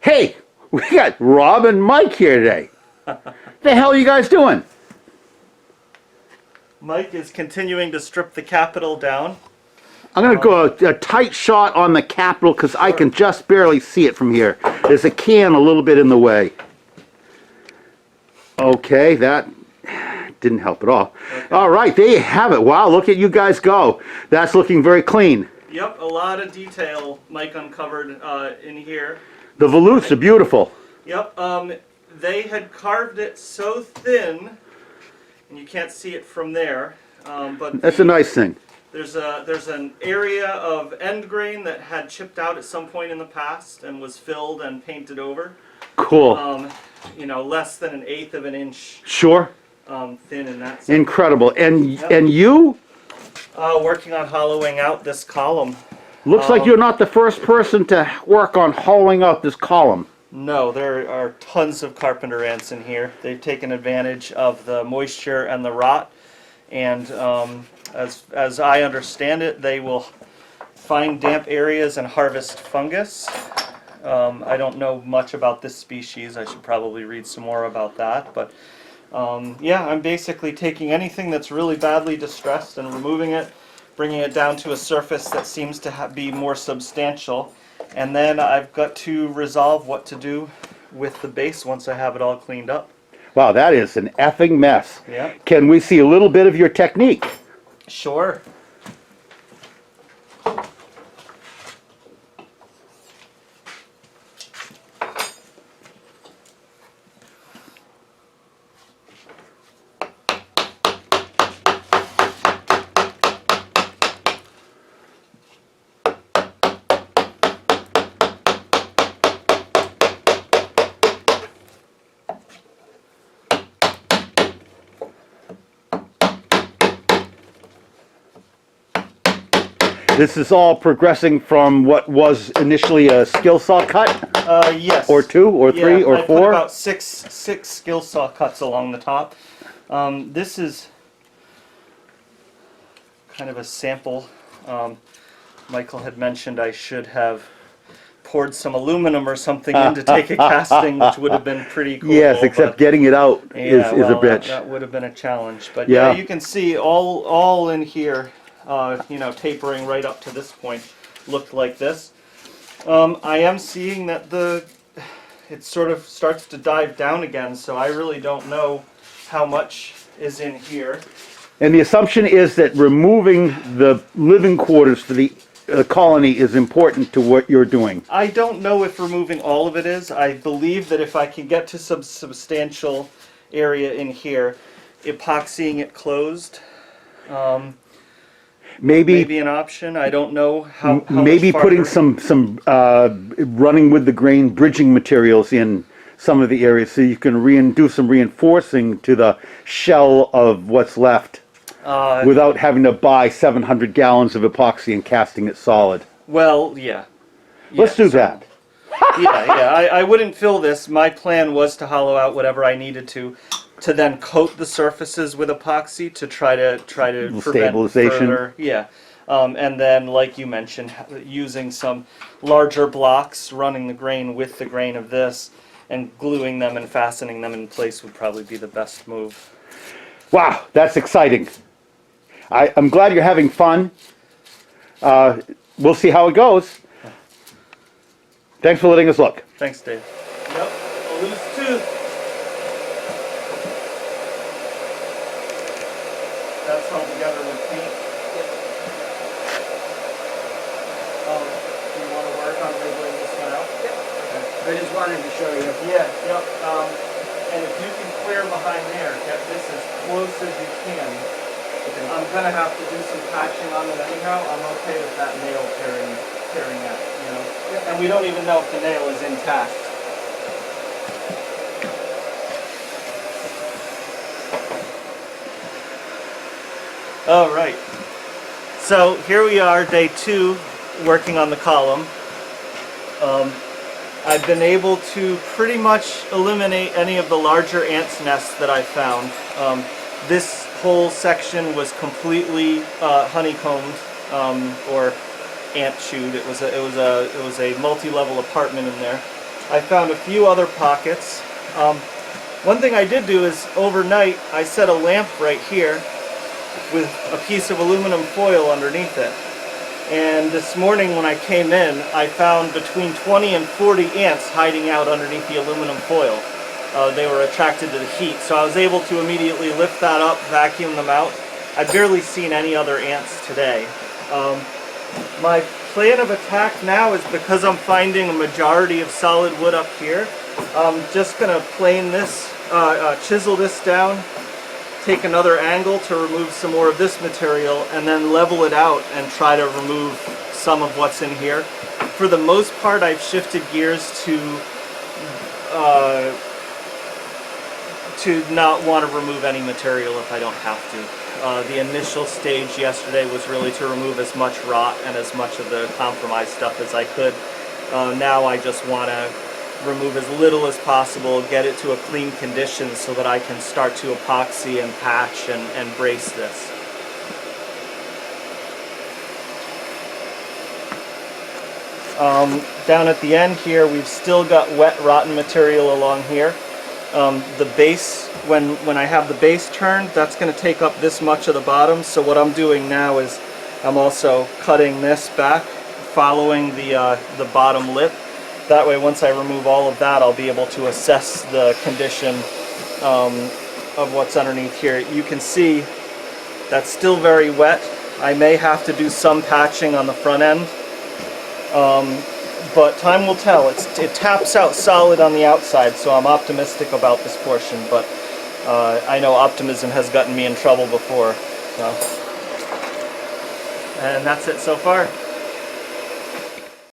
Hey, we got Rob and Mike here today. The hell are you guys doing? Mike is continuing to strip the capital down. I'm going to go a tight shot on the capital because I can just barely see it from here. There's a can a little bit in the way. Okay, that didn't help at all. Okay. All right, there you have it. Wow, look at you guys go. That's looking very clean. Yep, a lot of detail Mike uncovered in here. The volutes are beautiful. Yep, they had carved it so thin, and you can't see it from there. But that's a nice thing. There's an area of end grain that had chipped out at some point in the past and was filled and painted over. Cool. You know, less than 1/8 of an inch. Sure. Thin in that sense. Incredible. And yep. And you? Working on hollowing out this column. Looks like you're not the first person to work on hollowing out this column. No, there are tons of carpenter ants in here. They've taken advantage of the moisture and the rot, and as I understand it, they will find damp areas and harvest fungus. I don't know much about this species. I should probably read some more about that, but yeah, I'm basically taking anything that's really badly distressed and removing it, bringing it down to a surface that seems to be more substantial, and then I've got to resolve what to do with the base once I have it all cleaned up. Wow, that is an effing mess. Yeah. Can we see a little bit of your technique? Sure. This is all progressing from what was initially a skill saw cut? Yes. Or 2, or 3, or 4? I put about six skill saw cuts along the top. This is kind of a sample. Michael had mentioned I should have poured some aluminum or something in to take a casting, which would have been pretty cool. Yes, except getting it out is a bitch. That would have been a challenge. But yeah, you can see all in here. You know, tapering right up to this point, looked like this. I am seeing that it sort of starts to dive down again, so I really don't know how much is in here. And the assumption is that removing the living quarters for the colony is important to what you're doing. I don't know if removing all of it is. I believe that if I can get to some substantial area in here, epoxying it closed. Maybe an option. I don't know how maybe much putting some running with the grain bridging materials in some of the areas so you can do some reinforcing to the shell of what's left without having to buy 700 gallons of epoxy and casting it solid. Well, yeah. Let's do that. Yeah. I wouldn't fill this. My plan was to hollow out whatever I needed to then coat the surfaces with epoxy to try to prevent stabilization. Further, and then, like you mentioned, using some larger blocks, running the grain with the grain of this, and gluing them and fastening them in place would probably be the best move. Wow, that's exciting. I'm glad you're having fun. We'll see how it goes. Thanks for letting us look. Thanks, Dave. Yep, a loose tooth. That's held together with paint. Do you want to work on wiggling this one out? Yep. Okay. I just wanted to show you. Yeah, yep. And if you can clear behind there, get this as close as you can. Okay. I'm going to have to do some patching on it anyhow. I'm okay with that nail tearing that, you know. Yep. And we don't even know if the nail is intact. All right, so here we are, day 2, working on the column. I've been able to pretty much eliminate any of the larger ants' nests that I found. This whole section was completely honeycombed or ant chewed. It was a multi-level apartment in there. I found a few other pockets. One thing I did do is overnight I set a lamp right here with a piece of aluminum foil underneath it. And this morning when I came in, I found between 20 and 40 ants hiding out underneath the aluminum foil. They were attracted to the heat, so I was able to immediately lift that up, vacuum them out. I've barely seen any other ants today. My plan of attack now is, because I'm finding a majority of solid wood up here, I'm just going to plane this, chisel this down, take another angle to remove some more of this material, and then level it out and try to remove some of what's in here. For the most part, I've shifted gears to not want to remove any material if I don't have to. The initial stage yesterday was really to remove as much rot and as much of the compromised stuff as I could. Now I just want to remove as little as possible, get it to a clean condition so that I can start to epoxy and patch and brace this. Down at the end here, we've still got wet, rotten material along here. The base, when I have the base turned, that's going to take up this much of the bottom. So what I'm doing now is I'm also cutting this back, following the bottom lip. That way, once I remove all of that, I'll be able to assess the condition of what's underneath here. You can see that's still very wet. I may have to do some patching on the front end, but time will tell. It taps out solid on the outside, so I'm optimistic about this portion, but I know optimism has gotten me in trouble before. So. And that's it so far.